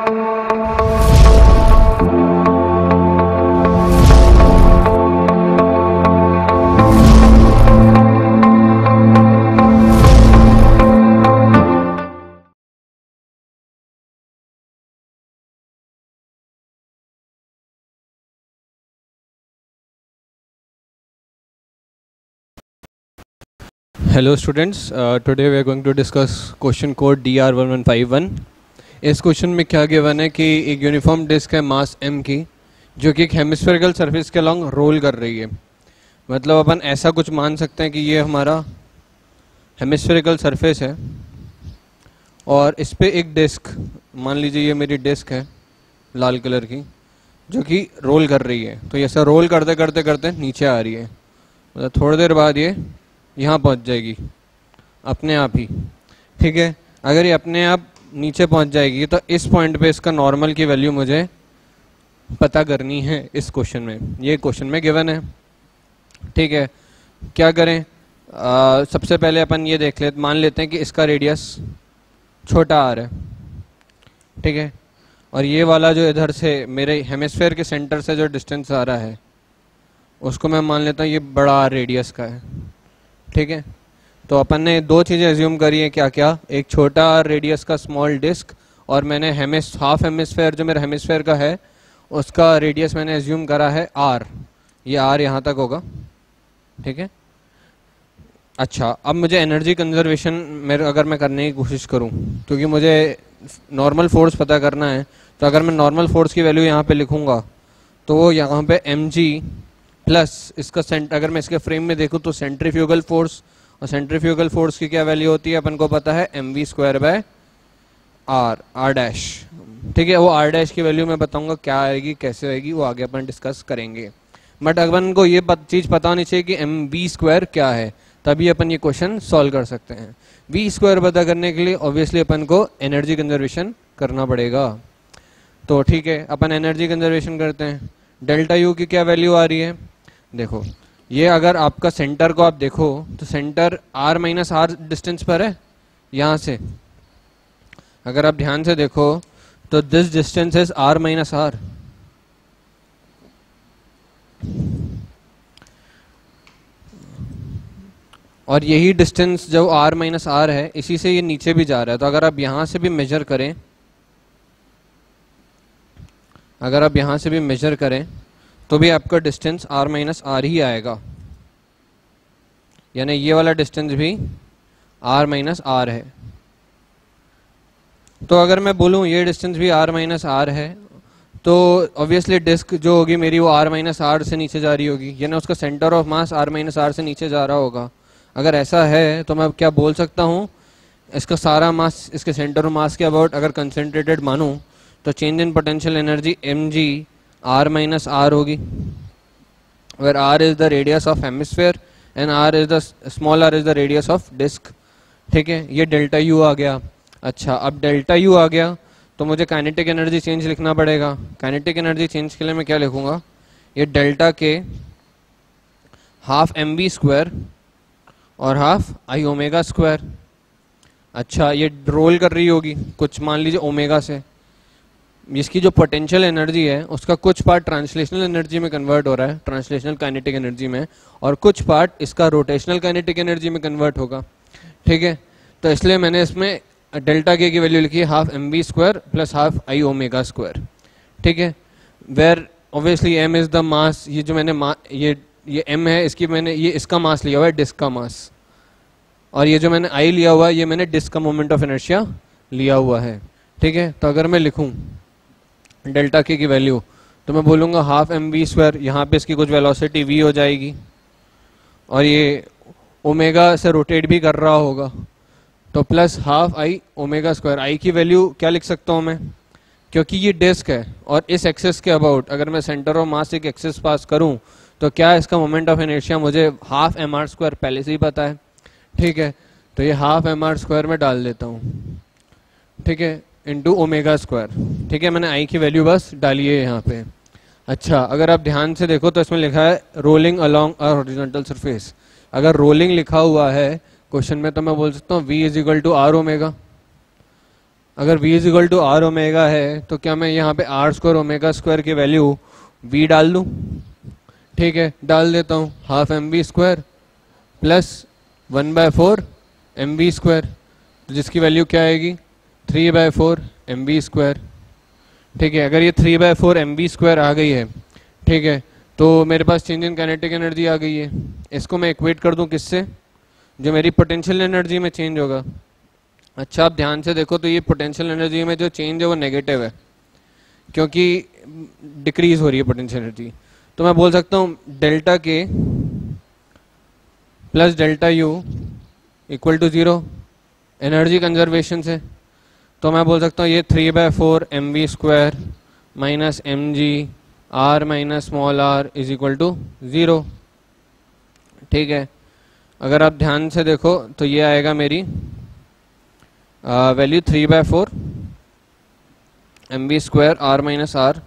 Hello students, today we are going to discuss question code DR1151. इस question में क्या given है कि एक यूनिफॉर्म डिस्क है मास m की जो कि एक हेमिस्फेरिकल सरफेस के अलॉन्ग रोल कर रही है। मतलब अपन ऐसा कुछ मान सकते हैं कि ये हमारा हेमिस्फेरिकल सरफेस है और इस पे एक डिस्क, मान लीजिए ये मेरी डिस्क है लाल कलर की जो कि रोल कर रही है। तो ये ऐसा रोल करते करते करते नीचे आ रही है, मतलब थोड़ी देर बाद ये यहाँ पहुँच जाएगी अपने आप ही। ठीक है, अगर ये अपने आप नीचे पहुँच जाएगी तो इस पॉइंट पे इसका नॉर्मल की वैल्यू मुझे पता करनी है इस क्वेश्चन में, ये क्वेश्चन में गिवन है। ठीक है, क्या करें, सबसे पहले अपन ये देख लेते, मान लेते हैं कि इसका रेडियस छोटा आर है। ठीक है, और ये वाला जो इधर से मेरे हेमिस्फेयर के सेंटर से जो डिस्टेंस आ रहा है उसको मैं मान लेता हूँ ये बड़ा आर रेडियस का है। ठीक है, तो अपन ने दो चीज़ें एज्यूम करी है, क्या क्या, एक छोटा रेडियस का स्मॉल डिस्क और मैंने हाफ हेमिस्फेयर जो मेरा हेमिस्फेयर का है उसका रेडियस मैंने एज्यूम करा है आर, ये आर यहाँ तक होगा। ठीक है, अच्छा अब मुझे एनर्जी कंजर्वेशन मेरे अगर मैं करने की कोशिश करूँ, क्योंकि मुझे नॉर्मल फोर्स पता करना है, तो अगर मैं नॉर्मल फोर्स की वैल्यू यहाँ पे लिखूँगा तो वो यहाँ पे mg प्लस इसका अगर मैं इसके फ्रेम में देखूँ तो सेंट्रीफ्यूगल फोर्स, और सेंट्रीफ्यूगल फोर्स की क्या वैल्यू होती है अपन को पता है mv² आर डैश। ठीक है, वो आर डैश की वैल्यू मैं बताऊंगा क्या आएगी कैसे आएगी, वो आगे अपन डिस्कस करेंगे। बट अपन को ये चीज़ पता होनी चाहिए कि mv² क्या है, तभी अपन ये क्वेश्चन सॉल्व कर सकते हैं। v² पता करने के लिए ऑब्वियसली अपन को एनर्जी कंजर्वेशन करना पड़ेगा। तो ठीक है, अपन एनर्जी कंजर्वेशन करते हैं। डेल्टा यू की क्या वैल्यू आ रही है, देखो ये अगर आपका सेंटर को आप देखो तो centre r minus R distance पर है यहाँ से। अगर आप ध्यान से देखो तो this distance is r minus R. और यही डिस्टेंस जो r माइनस आर है इसी से ये नीचे भी जा रहा है। तो अगर आप यहाँ से भी मेजर करें, तो भी आपका डिस्टेंस r माइनस आर ही आएगा, यानी ये वाला डिस्टेंस भी r माइनस आर है। तो अगर मैं बोलूँ ये डिस्टेंस भी r माइनस आर है तो ऑब्वियसली डिस्क जो होगी मेरी वो r माइनस आर से नीचे जा रही होगी, यानी उसका centre of mass r minus R से नीचे जा रहा होगा। अगर ऐसा है तो मैं क्या बोल सकता हूँ, इसका सारा मास इसके सेंटर ऑफ मास के अबाउट अगर कंसेंट्रेटेड मानूँ तो change in potential energy mg r minus R होगी, where r is the radius of hemisphere and r is the small r is the radius of disc. ठीक है, ये डेल्टा u आ गया। अच्छा, अब डेल्टा u आ गया तो मुझे काइनेटिक एनर्जी चेंज लिखना पड़ेगा। काइनेटिक एनर्जी चेंज के लिए मैं क्या लिखूंगा, ये डेल्टा के हाफ mv² और हाफ i ओमेगा स्क्वायर। अच्छा, ये रोल कर रही होगी कुछ मान लीजिए ओमेगा से, इसकी जो पोटेंशियल एनर्जी है उसका कुछ पार्ट ट्रांसलेशनल एनर्जी में कन्वर्ट हो रहा है, ट्रांसलेशनल काइनेटिक एनर्जी में, और कुछ पार्ट इसका रोटेशनल काइनेटिक एनर्जी में कन्वर्ट होगा। ठीक है, तो इसलिए मैंने इसमें डेल्टा के की वैल्यू लिखी है half mv² plus half i omega square. ठीक है, where obviously m is the mass, ये जो मैंने ये m है इसकी मैंने ये इसका मास लिया हुआ है, डिस्क का मास, और ये जो मैंने i लिया हुआ है ये मैंने डिस्क का मोमेंट ऑफ इनर्शिया लिया हुआ है। ठीक है, तो अगर मैं लिखूँ डेल्टा के की वैल्यू तो मैं बोलूँगा हाफ mv², यहाँ पे इसकी कुछ वेलोसिटी v हो जाएगी और ये ओमेगा से रोटेट भी कर रहा होगा, तो plus half i omega square. i की वैल्यू क्या लिख सकता हूँ मैं, क्योंकि ये डिस्क है और इस एक्सिस के अबाउट अगर मैं सेंटर ऑफ मास एक एक्सिस पास करूँ तो क्या इसका मोमेंट ऑफ इनर्शिया मुझे हाफ mr² पहले से ही पता है। ठीक है, तो ये हाफ mr² में डाल देता हूँ। ठीक है, इंटू ओमेगा स्क्वायर। ठीक है, मैंने i की वैल्यू बस डाली है यहाँ पे। अच्छा, अगर आप ध्यान से देखो तो इसमें लिखा है rolling along a horizontal surface. अगर रोलिंग लिखा हुआ है क्वेश्चन में तो मैं बोल सकता हूँ v is equal to R omega. अगर v is equal to R omega है तो क्या मैं यहाँ पे आर स्क्वायर ओमेगा स्क्वायर की वैल्यू v डाल दूँ? ठीक है, डाल देता हूँ। Half M V square plus 1/4 M V square, तो जिसकी वैल्यू क्या आएगी 3/4 एम वी स्क्वायर। ठीक है, अगर ये 3/4 एम वी स्क्वायर आ गई है, ठीक है, तो मेरे पास चेंज इन काइनेटिक एनर्जी आ गई है। इसको मैं इक्वेट कर दूं किससे? जो मेरी पोटेंशियल एनर्जी में चेंज होगा। अच्छा, आप ध्यान से देखो तो ये पोटेंशियल एनर्जी में जो चेंज है वो नेगेटिव है, क्योंकि डिक्रीज हो रही है पोटेंशियल एनर्जी। तो मैं बोल सकता हूँ डेल्टा के plus delta U equal to 0 energy conservation से। तो मैं बोल सकता हूँ ये 3/4 M V square minus M G R minus small R is equal to 0। ठीक है, अगर आप ध्यान से देखो तो ये आएगा मेरी value 3/4 M V square R minus R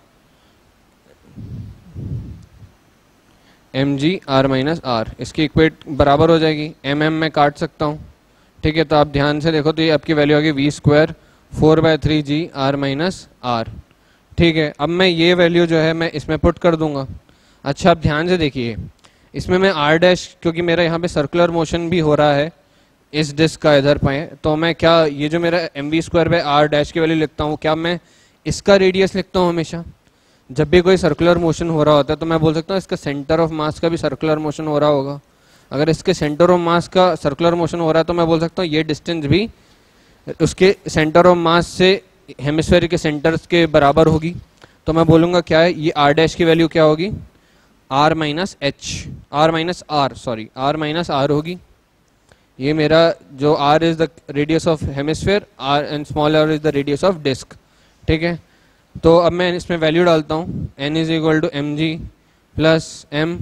M G R minus R, इसकी इक्वेट बराबर हो जाएगी। एम एम में काट सकता हूँ। ठीक है, तो आप ध्यान से देखो तो ये आपकी वैल्यू आ गई V square 4/3 G R minus R. ठीक है, अब मैं ये वैल्यू जो है मैं इसमें पुट कर दूंगा। अच्छा, आप ध्यान से देखिए, इसमें मैं आर डैश, क्योंकि मेरा यहाँ पे सर्कुलर मोशन भी हो रहा है इस डिस्क का इधर पे, तो मैं क्या ये जो मेरा M V square by R dash की वैल्यू लिखता हूँ, क्या मैं इसका रेडियस लिखता हूँ हमेशा? जब भी कोई सर्कुलर मोशन हो रहा होता है तो मैं बोल सकता हूँ इसका सेंटर ऑफ मास का भी सर्कुलर मोशन हो रहा होगा। अगर इसके सेंटर ऑफ मास का सर्कुलर मोशन हो रहा है तो मैं बोल सकता हूँ ये डिस्टेंस भी उसके सेंटर ऑफ मास से हेमिस्फेयर के सेंटर्स के बराबर होगी। तो मैं बोलूँगा क्या है, ये आर डैश की वैल्यू क्या होगी? R minus H, R minus R, sorry R minus R होगी। ये मेरा जो R is the radius of hemisphere, R and small R is the radius of disc. ठीक है, तो अब मैं इसमें वैल्यू डालता हूँ, n is equal to M G plus M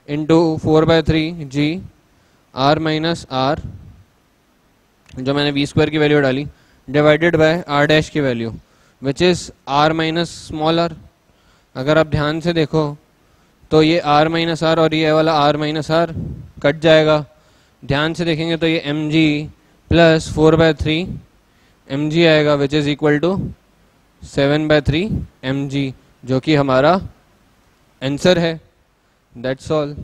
into 4/3 G R minus R, जो मैंने वी स्क्वायर की वैल्यू डाली, डिवाइडेड बाय आर डैश की value which is R minus small R. अगर आप ध्यान से देखो तो ये आर माइनस आर और ये वाला आर माइनस आर कट जाएगा। ध्यान से देखेंगे तो ये M G plus 4/3 M G आएगा which is equal to 7/3 mg, जो कि हमारा आंसर है। That's all.